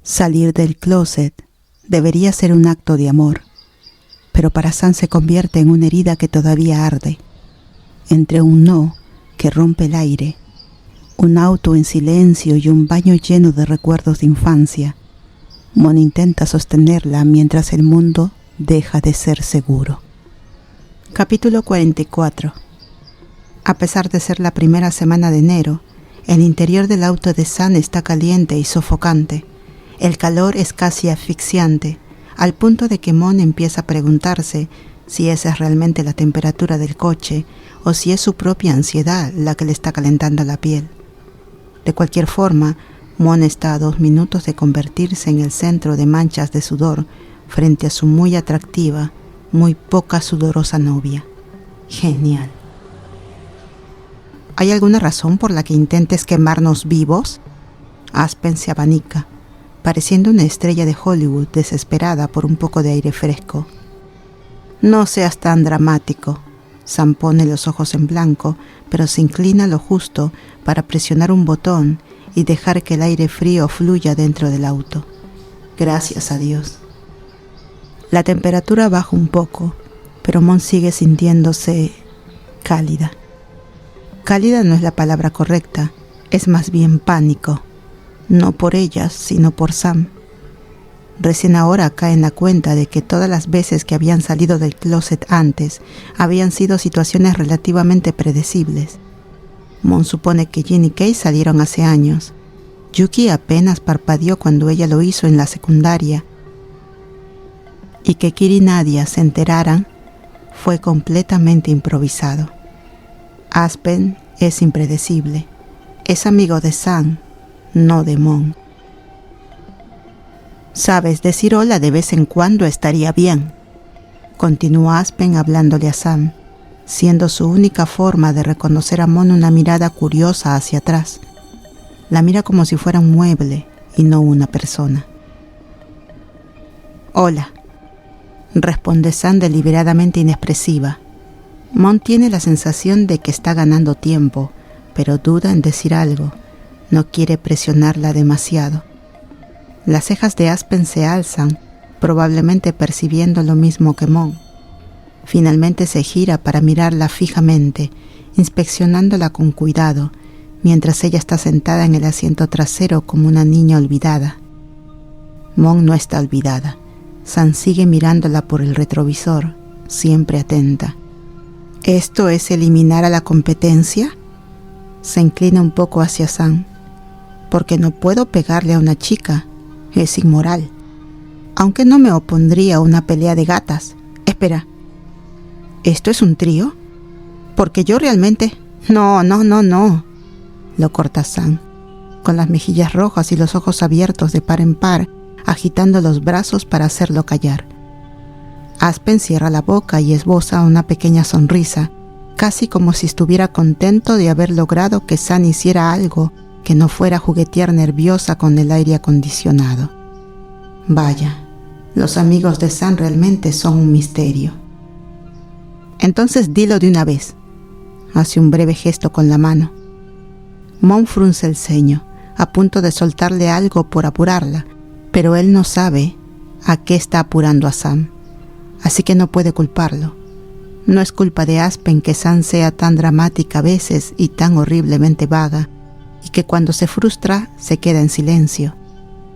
Salir del closet debería ser un acto de amor, pero para Sam se convierte en una herida que todavía arde. Entre un no que rompe el aire, un auto en silencio y un baño lleno de recuerdos de infancia, Mon intenta sostenerla mientras el mundo deja de ser seguro. Capítulo 44. A pesar de ser la primera semana de enero, el interior del auto de Sam está caliente y sofocante. El calor es casi asfixiante, al punto de que Mon empieza a preguntarse si esa es realmente la temperatura del coche o si es su propia ansiedad la que le está calentando la piel. De cualquier forma, Mon está a 2 minutos de convertirse en el centro de manchas de sudor frente a su muy atractiva, muy poca sudorosa novia. Genial. ¿Hay alguna razón por la que intentes quemarnos vivos? Aspen se abanica, pareciendo una estrella de Hollywood desesperada por un poco de aire fresco. No seas tan dramático. Sam pone los ojos en blanco, pero se inclina lo justo para presionar un botón y dejar que el aire frío fluya dentro del auto. Gracias a Dios. La temperatura baja un poco, pero Mon sigue sintiéndose cálida. Cálida no es la palabra correcta, es más bien pánico. No por ellas, sino por Sam. Recién ahora cae en la cuenta de que todas las veces que habían salido del closet antes habían sido situaciones relativamente predecibles. Mon supone que Jin y Kei salieron hace años. Yuki apenas parpadeó cuando ella lo hizo en la secundaria. Y que Kiri y Nadia se enteraran fue completamente improvisado. Aspen es impredecible. Es amigo de Sam, no de Mon. Sabes, decir hola de vez en cuando estaría bien. Continúa Aspen hablándole a Sam, siendo su única forma de reconocer a Mon una mirada curiosa hacia atrás. La mira como si fuera un mueble y no una persona. Hola, responde Sam deliberadamente inexpresiva. Mon tiene la sensación de que está ganando tiempo, pero duda en decir algo. No quiere presionarla demasiado. Las cejas de Aspen se alzan, probablemente percibiendo lo mismo que Mon. Finalmente se gira para mirarla fijamente, inspeccionándola con cuidado, mientras ella está sentada en el asiento trasero como una niña olvidada. Mon no está olvidada. Sam sigue mirándola por el retrovisor, siempre atenta. ¿Esto es eliminar a la competencia? Se inclina un poco hacia Sam. Porque no puedo pegarle a una chica. Es inmoral. Aunque no me opondría a una pelea de gatas. Espera. ¿Esto es un trío? Porque yo realmente... No. Lo corta Sam, con las mejillas rojas y los ojos abiertos de par en par, agitando los brazos para hacerlo callar. Aspen cierra la boca y esboza una pequeña sonrisa, casi como si estuviera contento de haber logrado que Sam hiciera algo que no fuera juguetear nerviosa con el aire acondicionado. Vaya, los amigos de Sam realmente son un misterio. Entonces dilo de una vez. Hace un breve gesto con la mano. Mon frunce el ceño, a punto de soltarle algo por apurarla, pero él no sabe a qué está apurando a Sam, así que no puede culparlo. No es culpa de Aspen que Sam sea tan dramática a veces y tan horriblemente vaga, y que cuando se frustra se queda en silencio.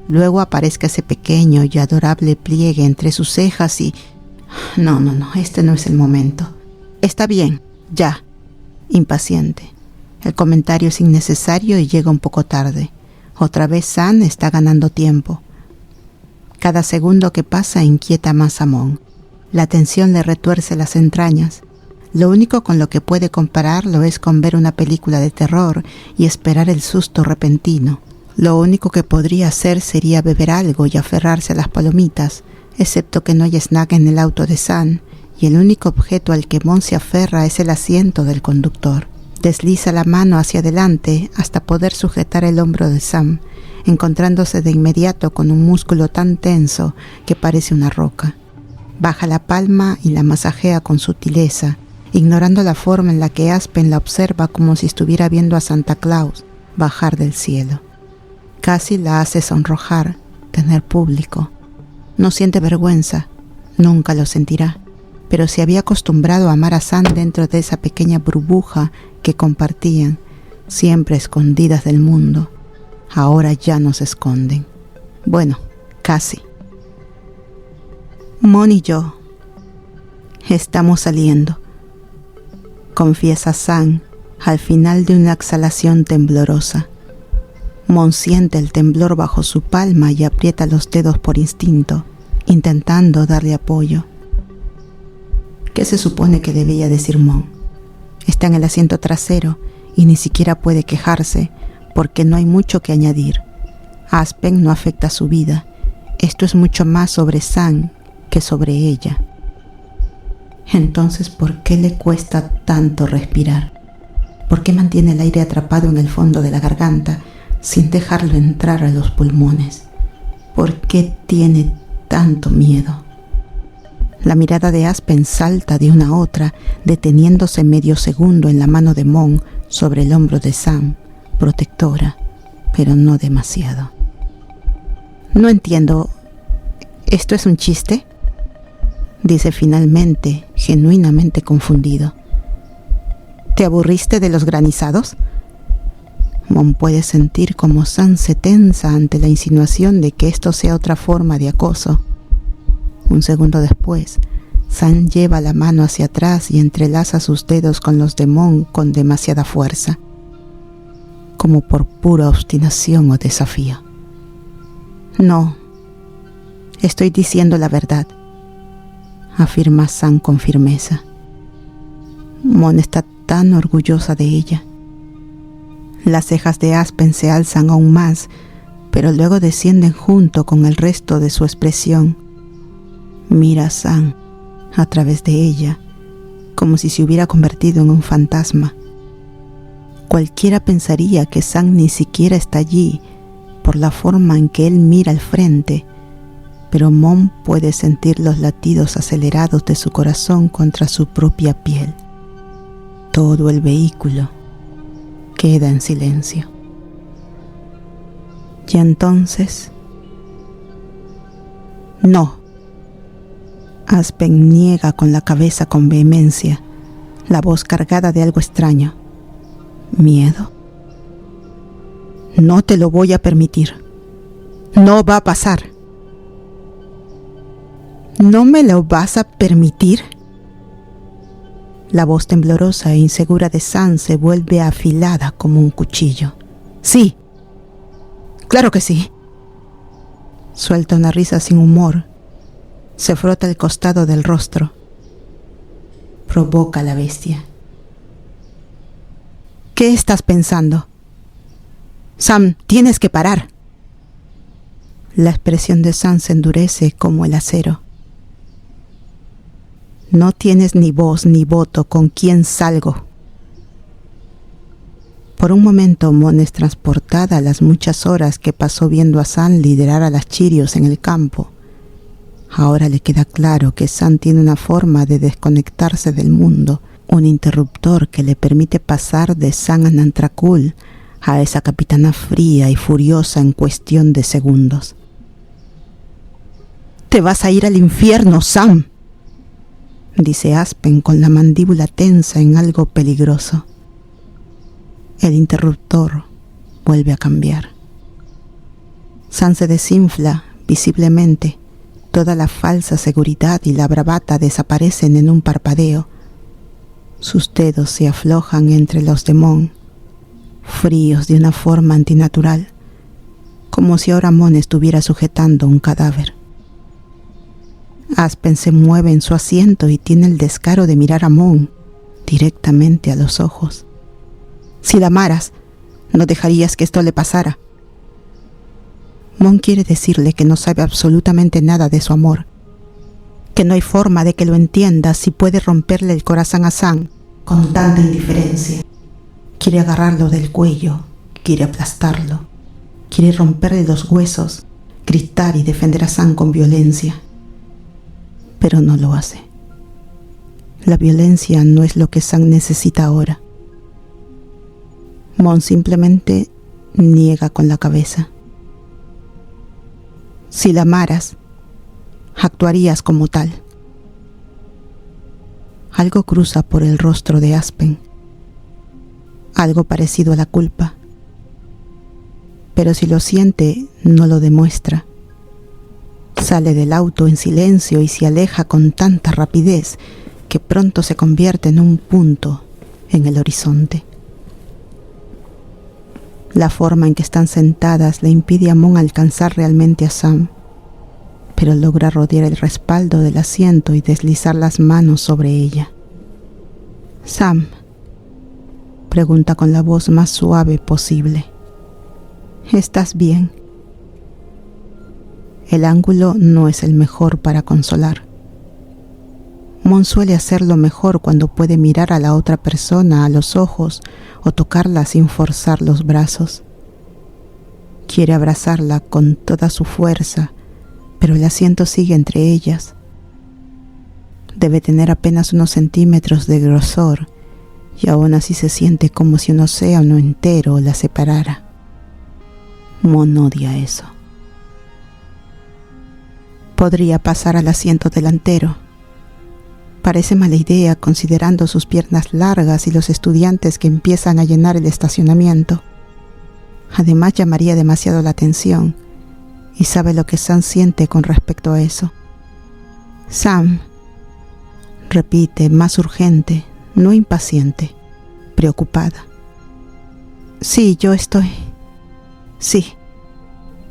Luego aparezca ese pequeño y adorable pliegue entre sus cejas y... No, este no es el momento. Está bien, ya. Impaciente. El comentario es innecesario y llega un poco tarde. Otra vez Sam está ganando tiempo. Cada segundo que pasa inquieta más a Mon. La tensión le retuerce las entrañas. Lo único con lo que puede compararlo es con ver una película de terror y esperar el susto repentino. Lo único que podría hacer sería beber algo y aferrarse a las palomitas, excepto que no hay snack en el auto de Sam, y el único objeto al que Mon se aferra es el asiento del conductor. Desliza la mano hacia adelante hasta poder sujetar el hombro de Sam, encontrándose de inmediato con un músculo tan tenso que parece una roca. Baja la palma y la masajea con sutileza, ignorando la forma en la que Aspen la observa como si estuviera viendo a Santa Claus bajar del cielo. Casi la hace sonrojar, tener público. No siente vergüenza, nunca lo sentirá, pero se había acostumbrado a amar a Sam dentro de esa pequeña burbuja que compartían, siempre escondidas del mundo. Ahora ya no se esconden. Bueno, casi. Mon y yo estamos saliendo, confiesa Sam al final de una exhalación temblorosa. Mon siente el temblor bajo su palma y aprieta los dedos por instinto, intentando darle apoyo. ¿Qué se supone que debía decir Mon? Está en el asiento trasero y ni siquiera puede quejarse porque no hay mucho que añadir. Aspen no afecta su vida. Esto es mucho más sobre Sam que sobre ella. Entonces, ¿por qué le cuesta tanto respirar? ¿Por qué mantiene el aire atrapado en el fondo de la garganta sin dejarlo entrar a los pulmones? ¿Por qué tiene tanto miedo? La mirada de Aspen salta de una a otra, deteniéndose medio segundo en la mano de Mon sobre el hombro de Sam, protectora, pero no demasiado. No entiendo. ¿Esto es un chiste?, dice finalmente, genuinamente confundido. ¿Te aburriste de los granizados? Mon puede sentir como Sam se tensa ante la insinuación de que esto sea otra forma de acoso. Un segundo después, Sam lleva la mano hacia atrás y entrelaza sus dedos con los de Mon con demasiada fuerza, como por pura obstinación o desafío. No, estoy diciendo la verdad, afirma Sam con firmeza. Mon está tan orgullosa de ella. Las cejas de Aspen se alzan aún más, pero luego descienden junto con el resto de su expresión. Mira a Sam a través de ella, como si se hubiera convertido en un fantasma. Cualquiera pensaría que Sam ni siquiera está allí por la forma en que él mira al frente, pero Mon puede sentir los latidos acelerados de su corazón contra su propia piel. Todo el vehículo queda en silencio. Y entonces... No. Aspen niega con la cabeza con vehemencia, la voz cargada de algo extraño. ¿Miedo? No te lo voy a permitir. No va a pasar. ¿No me lo vas a permitir? La voz temblorosa e insegura de Sam se vuelve afilada como un cuchillo. Sí. Claro que sí. Suelta una risa sin humor. Se frota el costado del rostro. Provoca a la bestia. ¿Qué estás pensando? Sam, tienes que parar. La expresión de Sam se endurece como el acero. No tienes ni voz ni voto con quién salgo. Por un momento Mon es transportada a las muchas horas que pasó viendo a Sam liderar a las Cheerios en el campo. Ahora le queda claro que Sam tiene una forma de desconectarse del mundo, un interruptor que le permite pasar de Sam Anantrakul a esa capitana fría y furiosa en cuestión de segundos. «Te vas a ir al infierno, Sam», dice Aspen con la mandíbula tensa en algo peligroso. El interruptor vuelve a cambiar. Sam se desinfla visiblemente. Toda la falsa seguridad y la bravata desaparecen en un parpadeo. Sus dedos se aflojan entre los de Mon, fríos de una forma antinatural, como si ahora Mon estuviera sujetando un cadáver. Aspen se mueve en su asiento y tiene el descaro de mirar a Mon directamente a los ojos. Si la amaras, no dejarías que esto le pasara. Mon quiere decirle que no sabe absolutamente nada de su amor, que no hay forma de que lo entienda si puede romperle el corazón a Sam con tanta indiferencia. Quiere agarrarlo del cuello, quiere aplastarlo, quiere romperle los huesos, gritar y defender a Sam con violencia. Pero no lo hace. La violencia no es lo que Sam necesita ahora. Mon simplemente niega con la cabeza. Si la amaras, actuarías como tal. Algo cruza por el rostro de Aspen, algo parecido a la culpa, pero si lo siente, no lo demuestra. Sale del auto en silencio y se aleja con tanta rapidez que pronto se convierte en un punto en el horizonte. La forma en que están sentadas le impide a Mon alcanzar realmente a Sam, pero logra rodear el respaldo del asiento y deslizar las manos sobre ella. «Sam», pregunta con la voz más suave posible, «¿estás bien?» El ángulo no es el mejor para consolar. Mon suele hacerlo mejor cuando puede mirar a la otra persona a los ojos o tocarla sin forzar los brazos. Quiere abrazarla con toda su fuerza, pero el asiento sigue entre ellas. Debe tener apenas unos centímetros de grosor y aún así se siente como si un océano entero la separara. Mon odia eso. Podría pasar al asiento delantero. Parece mala idea considerando sus piernas largas y los estudiantes que empiezan a llenar el estacionamiento. Además llamaría demasiado la atención y sabe lo que Sam siente con respecto a eso. «Sam», repite, más urgente, no impaciente, preocupada. «Sí, yo estoy. Sí».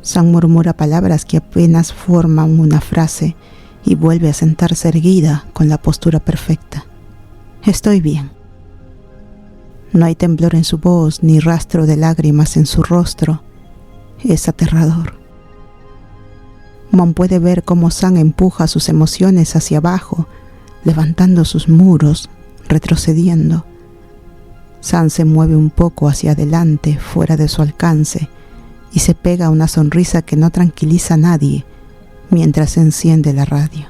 Sam murmura palabras que apenas forman una frase y vuelve a sentarse erguida con la postura perfecta. «Estoy bien». No hay temblor en su voz ni rastro de lágrimas en su rostro. Es aterrador. Mon puede ver cómo Sam empuja sus emociones hacia abajo, levantando sus muros, retrocediendo. Sam se mueve un poco hacia adelante, fuera de su alcance, y se pega una sonrisa que no tranquiliza a nadie mientras enciende la radio.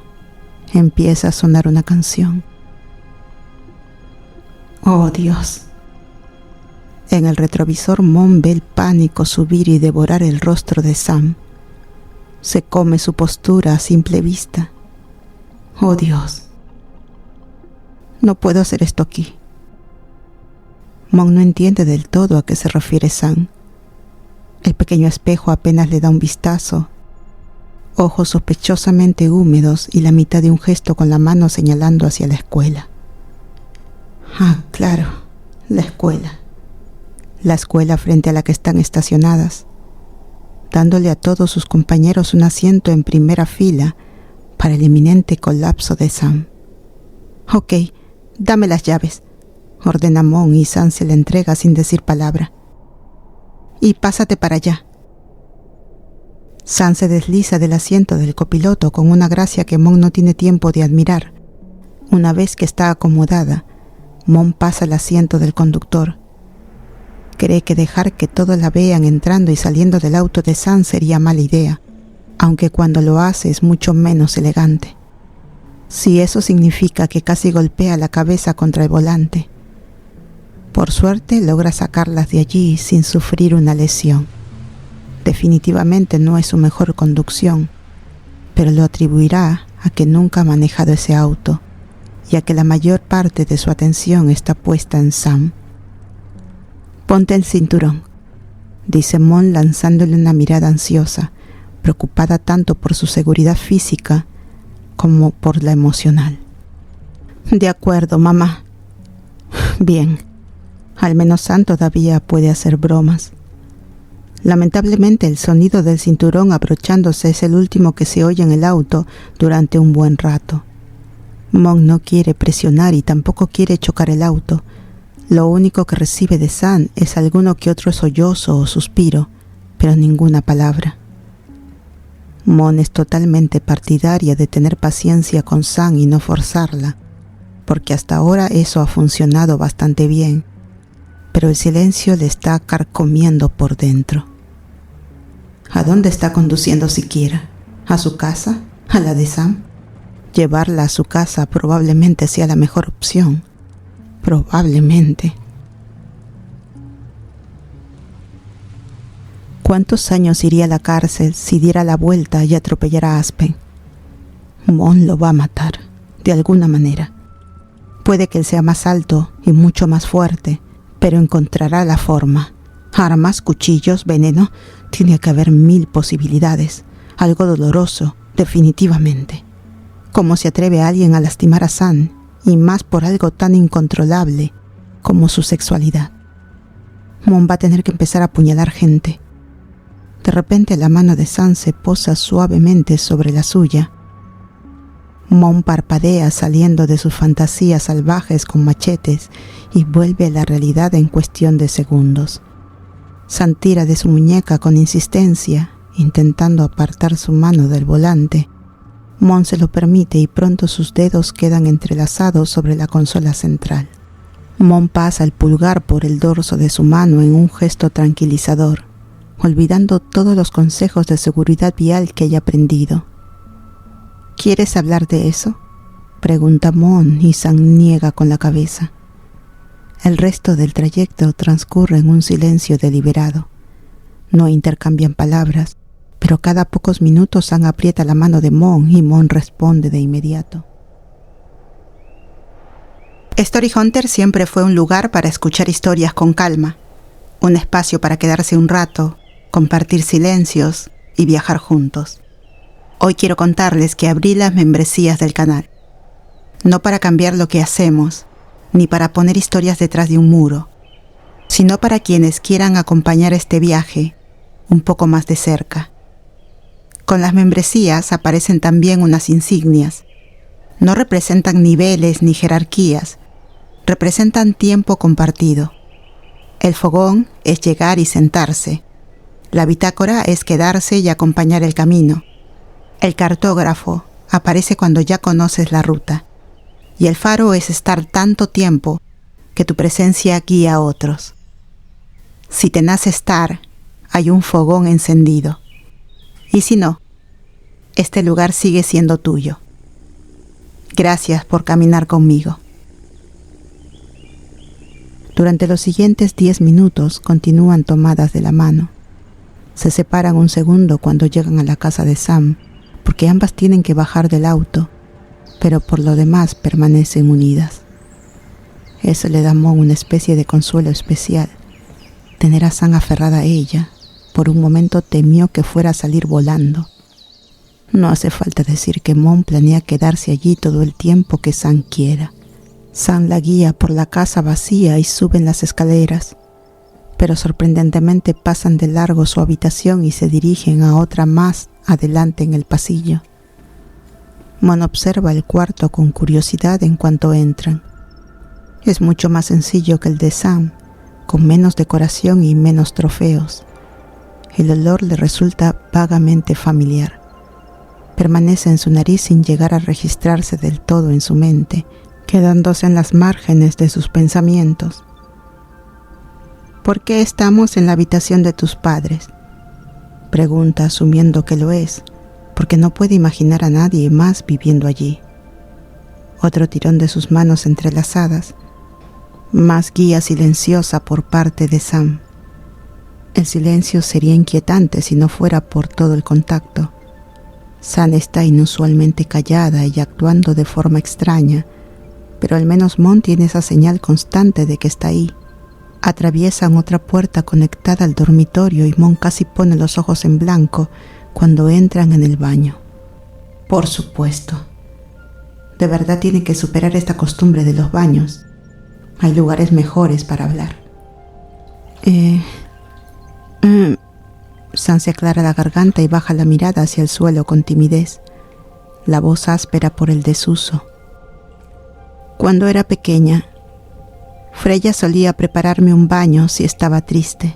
Empieza a sonar una canción. ¡Oh, Dios! En el retrovisor Mon ve el pánico subir y devorar el rostro de Sam. Se come su postura a simple vista. ¡Oh, Dios! No puedo hacer esto aquí. Mon no entiende del todo a qué se refiere Sam. El pequeño espejo apenas le da un vistazo. Ojos sospechosamente húmedos y la mitad de un gesto con la mano señalando hacia la escuela. Ah, claro, la escuela. La escuela frente a la que están estacionadas, dándole a todos sus compañeros un asiento en primera fila para el inminente colapso de Sam. «Ok, dame las llaves», ordena Mon y Sam se le entrega sin decir palabra. «Y pásate para allá». Sam se desliza del asiento del copiloto con una gracia que Mon no tiene tiempo de admirar. Una vez que está acomodada, Mon pasa al asiento del conductor. Cree que dejar que todos la vean entrando y saliendo del auto de Sam sería mala idea, aunque cuando lo hace es mucho menos elegante. Si eso significa que casi golpea la cabeza contra el volante. Por suerte logra sacarlas de allí sin sufrir una lesión. Definitivamente no es su mejor conducción, pero lo atribuirá a que nunca ha manejado ese auto y a que la mayor parte de su atención está puesta en Sam. «Ponte el cinturón», dice Mon lanzándole una mirada ansiosa, preocupada tanto por su seguridad física como por la emocional. «De acuerdo, mamá». «Bien, al menos Sam todavía puede hacer bromas». Lamentablemente el sonido del cinturón abrochándose es el último que se oye en el auto durante un buen rato. Mon no quiere presionar y tampoco quiere chocar el auto. Lo único que recibe de Sam es alguno que otro sollozo o suspiro, pero ninguna palabra. Mon es totalmente partidaria de tener paciencia con Sam y no forzarla, porque hasta ahora eso ha funcionado bastante bien, pero el silencio le está carcomiendo por dentro. ¿A dónde está conduciendo siquiera? ¿A su casa? ¿A la de Sam? Llevarla a su casa probablemente sea la mejor opción. Probablemente. ¿Cuántos años iría a la cárcel si diera la vuelta y atropellara a Aspen? Mon lo va a matar, de alguna manera. Puede que él sea más alto y mucho más fuerte, pero encontrará la forma. Armas, cuchillos, veneno. Tiene que haber 1000 posibilidades. Algo doloroso, definitivamente. ¿Cómo se atreve alguien a lastimar a Sam? Y más por algo tan incontrolable como su sexualidad. Mon va a tener que empezar a apuñalar gente. De repente la mano de Sam se posa suavemente sobre la suya. Mon parpadea saliendo de sus fantasías salvajes con machetes y vuelve a la realidad en cuestión de segundos. Sam tira de su muñeca con insistencia, intentando apartar su mano del volante. Mon se lo permite y pronto sus dedos quedan entrelazados sobre la consola central. Mon pasa el pulgar por el dorso de su mano en un gesto tranquilizador, olvidando todos los consejos de seguridad vial que haya aprendido. ¿Quieres hablar de eso?, pregunta Mon y Sam niega con la cabeza. El resto del trayecto transcurre en un silencio deliberado. No intercambian palabras, pero cada pocos minutos Sam aprieta la mano de Mon y Mon responde de inmediato. Story Hunter siempre fue un lugar para escuchar historias con calma, un espacio para quedarse un rato, compartir silencios y viajar juntos. Hoy quiero contarles que abrí las membresías del canal, no para cambiar lo que hacemos, ni para poner historias detrás de un muro, sino para quienes quieran acompañar este viaje un poco más de cerca. Con las membresías aparecen también unas insignias. No representan niveles ni jerarquías, representan tiempo compartido. El fogón es llegar y sentarse. La bitácora es quedarse y acompañar el camino. El cartógrafo aparece cuando ya conoces la ruta. Y el faro es estar tanto tiempo que tu presencia guía a otros. Si te nace estar, hay un fogón encendido. Y si no, este lugar sigue siendo tuyo. Gracias por caminar conmigo. Durante los siguientes 10 minutos continúan tomadas de la mano. Se separan un segundo cuando llegan a la casa de Sam, porque ambas tienen que bajar del auto, pero por lo demás permanecen unidas. Eso le da a Mon una especie de consuelo especial. Tener a Sam aferrada a ella, por un momento temió que fuera a salir volando. No hace falta decir que Mon planea quedarse allí todo el tiempo que Sam quiera. Sam la guía por la casa vacía y suben las escaleras, pero sorprendentemente pasan de largo su habitación y se dirigen a otra más adelante en el pasillo. Mon observa el cuarto con curiosidad en cuanto entran. Es mucho más sencillo que el de Sam, con menos decoración y menos trofeos. El olor le resulta vagamente familiar. Permanece en su nariz sin llegar a registrarse del todo en su mente, quedándose en las márgenes de sus pensamientos. ¿Por qué estamos en la habitación de tus padres?, pregunta asumiendo que lo es, porque no puede imaginar a nadie más viviendo allí. Otro tirón de sus manos entrelazadas, más guía silenciosa por parte de Sam. El silencio sería inquietante si no fuera por todo el contacto. Sam está inusualmente callada y actuando de forma extraña, pero al menos Mon tiene esa señal constante de que está ahí. Atraviesan otra puerta conectada al dormitorio y Mon casi pone los ojos en blanco cuando entran en el baño. Por supuesto. De verdad tiene que superar esta costumbre de los baños. Hay lugares mejores para hablar. Sam se aclara la garganta y baja la mirada hacia el suelo con timidez, la voz áspera por el desuso. Cuando era pequeña, Freya solía prepararme un baño si estaba triste.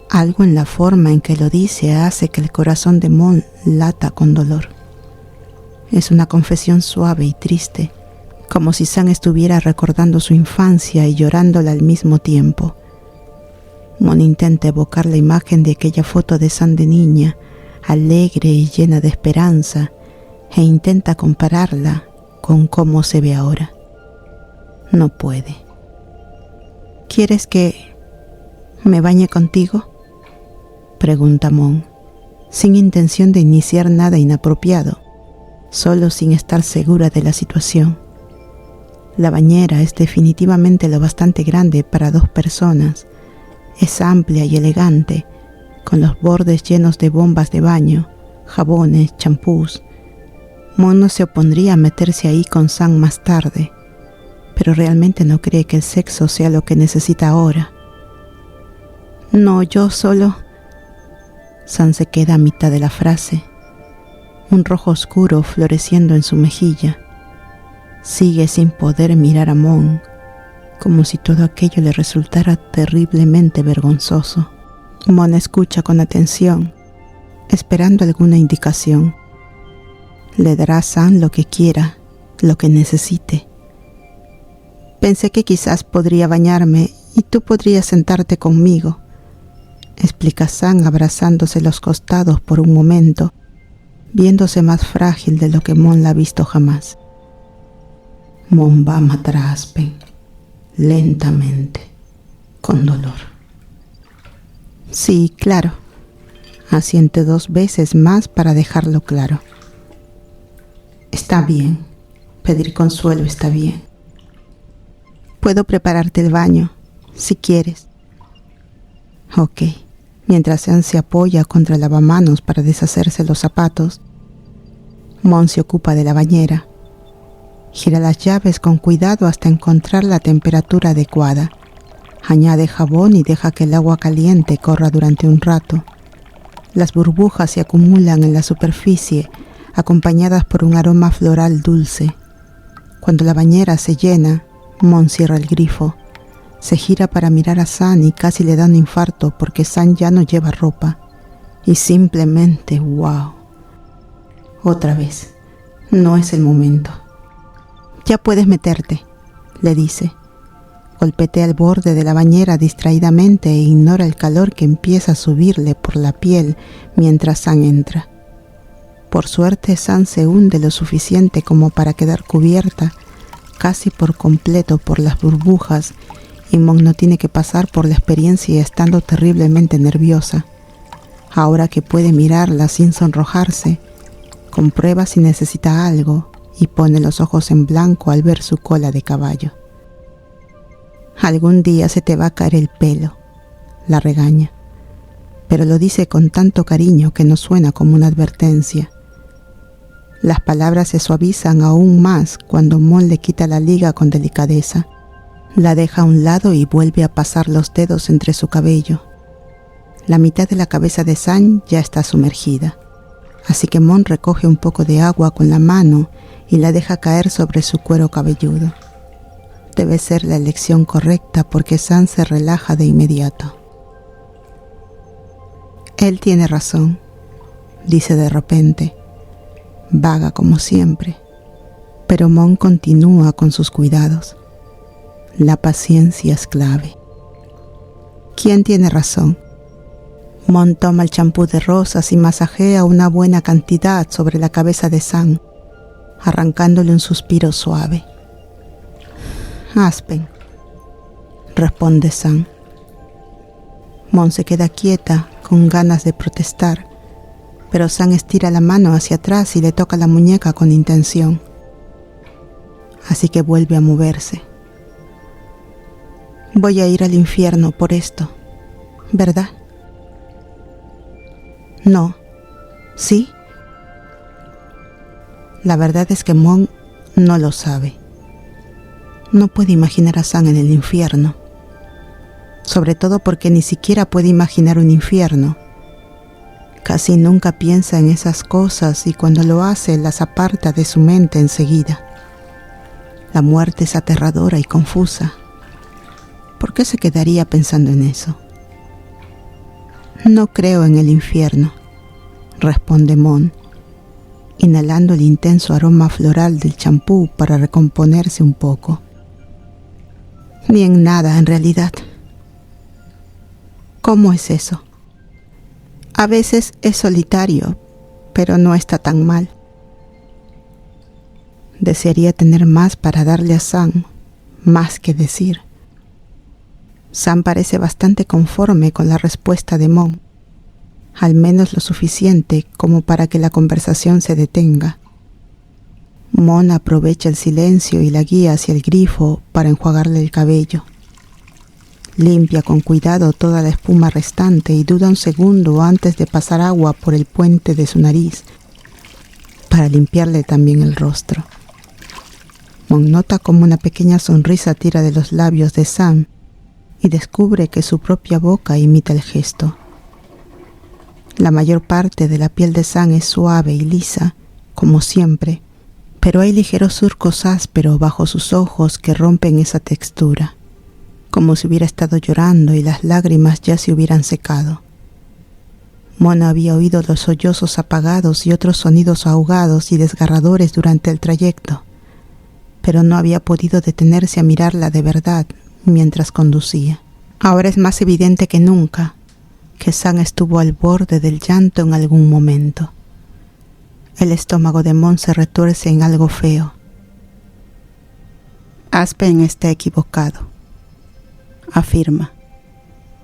Algo en la forma en que lo dice hace que el corazón de Mon lata con dolor. Es una confesión suave y triste, como si Sam estuviera recordando su infancia y llorándola al mismo tiempo. Mon intenta evocar la imagen de aquella foto de Sam de niña, alegre y llena de esperanza, e intenta compararla con cómo se ve ahora. No puede. ¿Quieres que me bañe contigo?, Pregunta Mon, sin intención de iniciar nada inapropiado, solo sin estar segura de la situación. La bañera es definitivamente lo bastante grande para 2 personas. Es amplia y elegante, con los bordes llenos de bombas de baño, jabones, champús. Mon no se opondría a meterse ahí con Sam más tarde, pero realmente no cree que el sexo sea lo que necesita ahora. No, yo solo... Sam se queda a mitad de la frase, un rojo oscuro floreciendo en su mejilla. Sigue sin poder mirar a Mon, como si todo aquello le resultara terriblemente vergonzoso. Mon escucha con atención, esperando alguna indicación. Le dará a Sam lo que quiera, lo que necesite. Pensé que quizás podría bañarme y tú podrías sentarte conmigo, explica Sam abrazándose los costados por un momento, viéndose más frágil de lo que Mon la ha visto jamás. Mon va a matar a Aspen, lentamente, con dolor. Sí, claro. Asiente 2 veces más para dejarlo claro. Está bien. Pedir consuelo está bien. Puedo prepararte el baño, si quieres. Ok. Mientras Sam se apoya contra el lavamanos para deshacerse los zapatos, Mon se ocupa de la bañera. Gira las llaves con cuidado hasta encontrar la temperatura adecuada. Añade jabón y deja que el agua caliente corra durante un rato. Las burbujas se acumulan en la superficie, acompañadas por un aroma floral dulce. Cuando la bañera se llena, Mon cierra el grifo. Se gira para mirar a Sam y casi le da un infarto porque Sam ya no lleva ropa. Y simplemente, wow. Otra vez, no es el momento. Ya puedes meterte, le dice. Golpetea el borde de la bañera distraídamente e ignora el calor que empieza a subirle por la piel mientras Sam entra. Por suerte, Sam se hunde lo suficiente como para quedar cubierta casi por completo por las burbujas y Mon no tiene que pasar por la experiencia estando terriblemente nerviosa. Ahora que puede mirarla sin sonrojarse, comprueba si necesita algo y pone los ojos en blanco al ver su cola de caballo. Algún día se te va a caer el pelo, la regaña, pero lo dice con tanto cariño que no suena como una advertencia. Las palabras se suavizan aún más cuando Mon le quita la liga con delicadeza. La deja a un lado y vuelve a pasar los dedos entre su cabello. La mitad de la cabeza de Sam ya está sumergida, así que Mon recoge un poco de agua con la mano y la deja caer sobre su cuero cabelludo. Debe ser la elección correcta porque Sam se relaja de inmediato. Él tiene razón, dice de repente, vaga como siempre, pero Mon continúa con sus cuidados. La paciencia es clave. ¿Quién tiene razón? Mon toma el champú de rosas y masajea una buena cantidad sobre la cabeza de Sam, arrancándole un suspiro suave. Aspen, responde Sam. Mon se queda quieta, con ganas de protestar, pero Sam estira la mano hacia atrás y le toca la muñeca con intención. Así que vuelve a moverse. Voy a ir al infierno por esto, ¿verdad? No. ¿Sí? La verdad es que Mon no lo sabe. No puede imaginar a Sam en el infierno. Sobre todo porque ni siquiera puede imaginar un infierno. Casi nunca piensa en esas cosas y cuando lo hace las aparta de su mente enseguida. La muerte es aterradora y confusa. ¿Por qué se quedaría pensando en eso? No creo en el infierno, responde Mon, inhalando el intenso aroma floral del champú para recomponerse un poco. Ni en nada, en realidad. ¿Cómo es eso? A veces es solitario, pero no está tan mal. Desearía tener más para darle a Sam, más que decir. Sam parece bastante conforme con la respuesta de Mon. al menos lo suficiente como para que la conversación se detenga. Mon aprovecha el silencio y la guía hacia el grifo para enjuagarle el cabello. Limpia con cuidado toda la espuma restante y duda un segundo antes de pasar agua por el puente de su nariz para limpiarle también el rostro. Mon nota como una pequeña sonrisa tira de los labios de Sam y descubre que su propia boca imita el gesto. La mayor parte de la piel de Sam es suave y lisa, como siempre, pero hay ligeros surcos ásperos bajo sus ojos que rompen esa textura, como si hubiera estado llorando y las lágrimas ya se hubieran secado. Mon había oído los sollozos apagados y otros sonidos ahogados y desgarradores durante el trayecto, pero no había podido detenerse a mirarla de verdad mientras conducía. Ahora es más evidente que nunca que Sam estuvo al borde del llanto en algún momento. El estómago de Mon se retuerce en algo feo. Aspen está equivocado, afirma,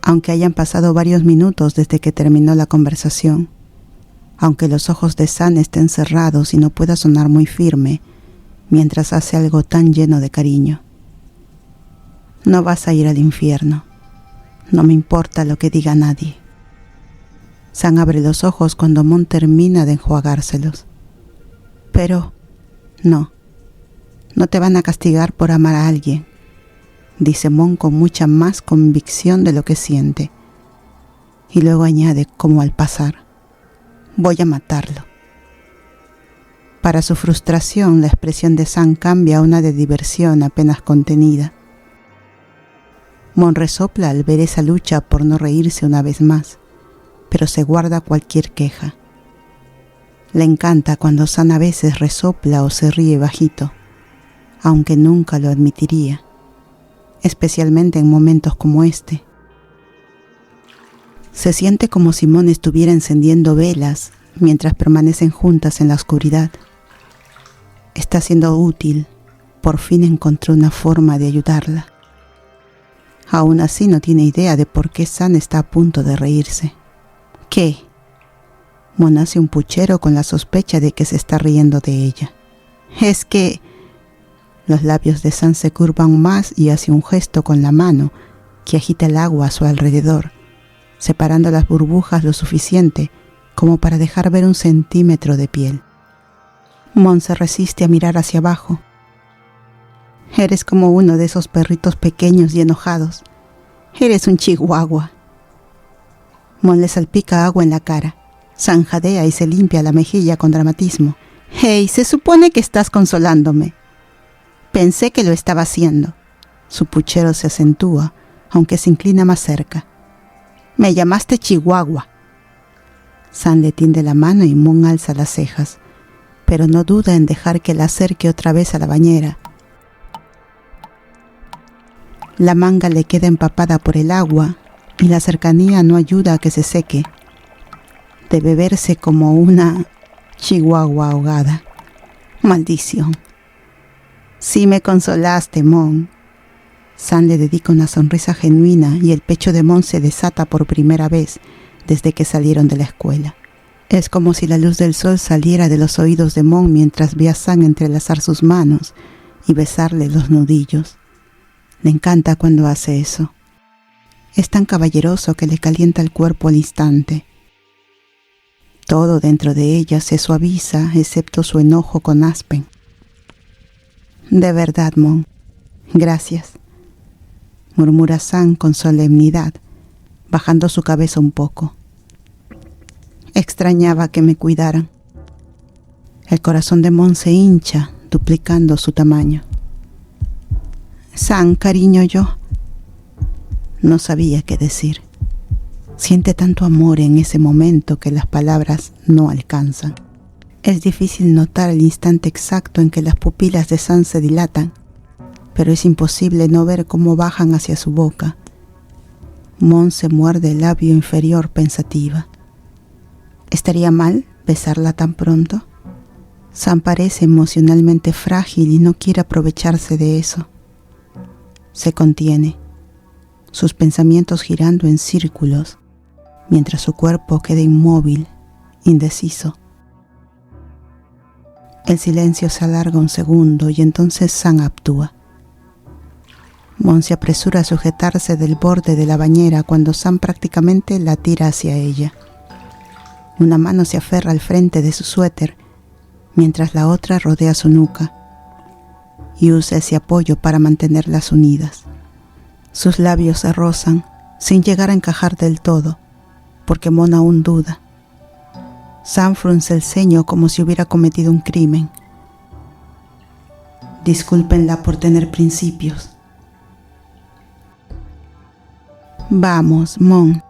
aunque hayan pasado varios minutos desde que terminó la conversación. Aunque los ojos de Sam estén cerrados y no pueda sonar muy firme mientras hace algo tan lleno de cariño. No vas a ir al infierno. No me importa lo que diga nadie. Sam abre los ojos cuando Mon termina de enjuagárselos. Pero, no te van a castigar por amar a alguien, dice Mon con mucha más convicción de lo que siente. Y luego añade como al pasar, voy a matarlo. Para su frustración, la expresión de Sam cambia a una de diversión apenas contenida. Mon resopla al ver esa lucha por no reírse una vez más, pero se guarda cualquier queja. Le encanta cuando Sam a veces resopla o se ríe bajito, aunque nunca lo admitiría, especialmente en momentos como este. Se siente como si Mon estuviera encendiendo velas mientras permanecen juntas en la oscuridad. Está siendo útil, por fin encontró una forma de ayudarla. Aún así no tiene idea de por qué Sam está a punto de reírse. ¿Qué? Mon hace un puchero con la sospecha de que se está riendo de ella. Es que... Los labios de Sam se curvan más y hace un gesto con la mano que agita el agua a su alrededor, separando las burbujas lo suficiente como para dejar ver 1 centímetro de piel. Mon se resiste a mirar hacia abajo. Eres como uno de esos perritos pequeños y enojados. Eres un chihuahua. Mon le salpica agua en la cara. Sam jadea y se limpia la mejilla con dramatismo. Hey, se supone que estás consolándome. Pensé que lo estaba haciendo. Su puchero se acentúa, aunque se inclina más cerca. Me llamaste chihuahua. Sam le tiende la mano y Mon alza las cejas, pero no duda en dejar que la acerque otra vez a la bañera. La manga le queda empapada por el agua y la cercanía no ayuda a que se seque. Debe verse como una chihuahua ahogada. Maldición. Sí me consolaste, Mon. Sam le dedica una sonrisa genuina y el pecho de Mon se desata por primera vez desde que salieron de la escuela. Es como si la luz del sol saliera de los oídos de Mon mientras ve a Sam entrelazar sus manos y besarle los nudillos. Le encanta cuando hace eso. Es tan caballeroso que le calienta el cuerpo al instante. Todo dentro de ella se suaviza excepto su enojo con Aspen. De verdad, Mon. Gracias, murmura Sam con solemnidad, bajando su cabeza un poco. Extrañaba que me cuidaran. El corazón de Mon se hincha, duplicando su tamaño. Sam, cariño, yo no sabía qué decir. Siente tanto amor en ese momento que las palabras no alcanzan. Es difícil notar el instante exacto en que las pupilas de Sam se dilatan, pero es imposible no ver cómo bajan hacia su boca. Mon se muerde el labio inferior pensativa. ¿Estaría mal besarla tan pronto? Sam parece emocionalmente frágil y no quiere aprovecharse de eso. Se contiene, sus pensamientos girando en círculos, mientras su cuerpo queda inmóvil, indeciso. El silencio se alarga un segundo y entonces Sam actúa. Mon se apresura a sujetarse del borde de la bañera cuando Sam prácticamente la tira hacia ella. Una mano se aferra al frente de su suéter, mientras la otra rodea su nuca y usa ese apoyo para mantenerlas unidas. Sus labios se rozan sin llegar a encajar del todo, porque Mon aún duda. Sam frunce el ceño como si hubiera cometido un crimen. Discúlpenla por tener principios. Vamos, Mon,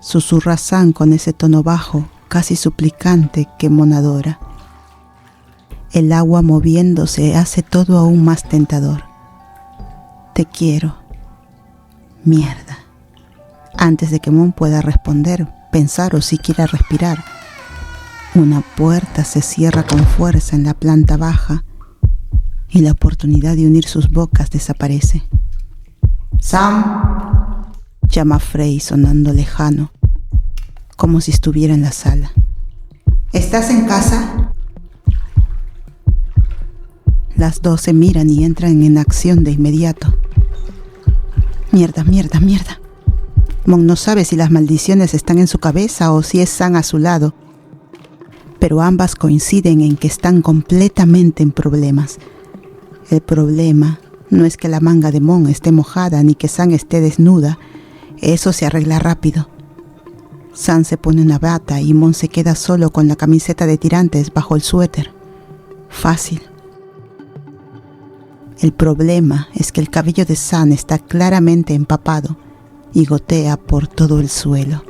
susurra Sam con ese tono bajo, casi suplicante que Mon adora. El agua moviéndose hace todo aún más tentador. Te quiero. Mierda. Antes de que Mon pueda responder, pensar o siquiera respirar, una puerta se cierra con fuerza en la planta baja y la oportunidad de unir sus bocas desaparece. ¡Sam!, llama Frey sonando lejano, como si estuviera en la sala. ¿Estás en casa? Las dos se miran y entran en acción de inmediato. Mierda. Mon no sabe si las maldiciones están en su cabeza o si es Sam a su lado, pero ambas coinciden en que están completamente en problemas. El problema no es que la manga de Mon esté mojada ni que Sam esté desnuda. Eso se arregla rápido. Sam se pone una bata y Mon se queda solo con la camiseta de tirantes bajo el suéter. Fácil. El problema es que el cabello de Sam está claramente empapado y gotea por todo el suelo.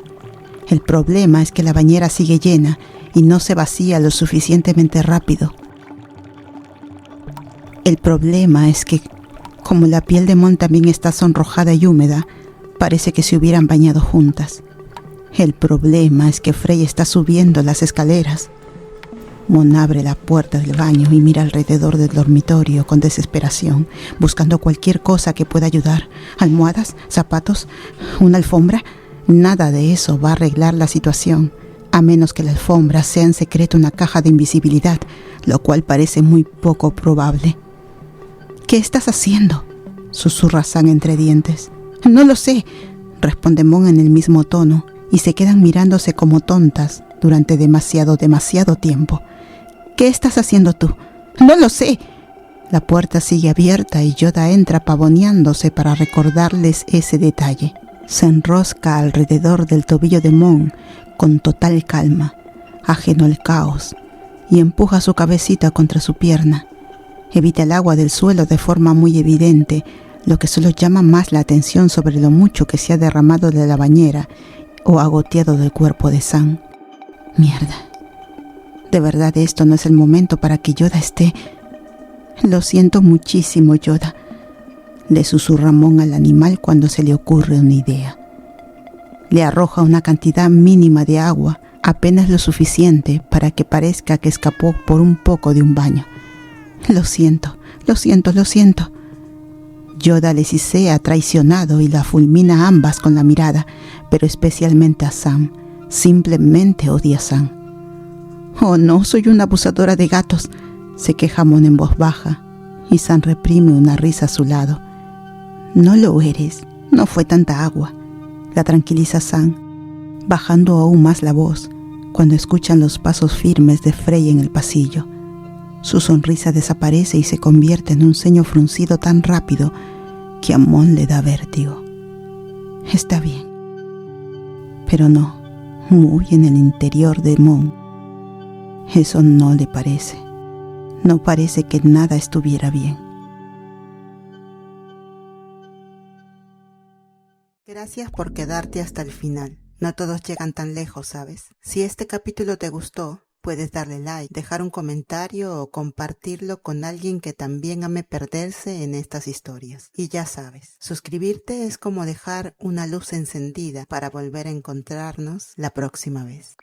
El problema es que la bañera sigue llena y no se vacía lo suficientemente rápido. El problema es que, como la piel de Mon también está sonrojada y húmeda, parece que se hubieran bañado juntas. El problema es que Frey está subiendo las escaleras. Mon abre la puerta del baño y mira alrededor del dormitorio con desesperación, buscando cualquier cosa que pueda ayudar. Almohadas, zapatos, una alfombra. Nada de eso va a arreglar la situación, a menos que la alfombra sea en secreto una caja de invisibilidad, lo cual parece muy poco probable. ¿Qué estás haciendo?, susurra Sam entre dientes. No lo sé, responde Mon en el mismo tono, y se quedan mirándose como tontas durante demasiado tiempo. ¿Qué estás haciendo tú? No lo sé. La puerta sigue abierta y Yoda entra pavoneándose para recordarles ese detalle. Se enrosca alrededor del tobillo de Mon con total calma, ajeno al caos, y empuja su cabecita contra su pierna. Evita el agua del suelo de forma muy evidente, lo que solo llama más la atención sobre lo mucho que se ha derramado de la bañera o ha goteado del cuerpo de Sam. Mierda. De verdad esto no es el momento para que Yoda esté... Lo siento muchísimo, Yoda, le susurra Mon al animal cuando se le ocurre una idea. Le arroja una cantidad mínima de agua, apenas lo suficiente para que parezca que escapó por un poco de un baño. Lo siento. Yoda le sisea traicionado y la fulmina a ambas con la mirada, pero especialmente a Sam. Simplemente odia a Sam. Oh no, soy una abusadora de gatos, se queja Mon en voz baja, y Sam reprime una risa a su lado. No lo eres, no fue tanta agua, la tranquiliza Sam, bajando aún más la voz cuando escuchan los pasos firmes de Frey en el pasillo. Su sonrisa desaparece y se convierte en un ceño fruncido tan rápido que a Mon le da vértigo. Está bien, pero no, muy en el interior de Mon. Eso no le parece. No parece que nada estuviera bien. Gracias por quedarte hasta el final. No todos llegan tan lejos, ¿sabes? Si este capítulo te gustó, puedes darle like, dejar un comentario o compartirlo con alguien que también ame perderse en estas historias. Y ya sabes, suscribirte es como dejar una luz encendida para volver a encontrarnos la próxima vez.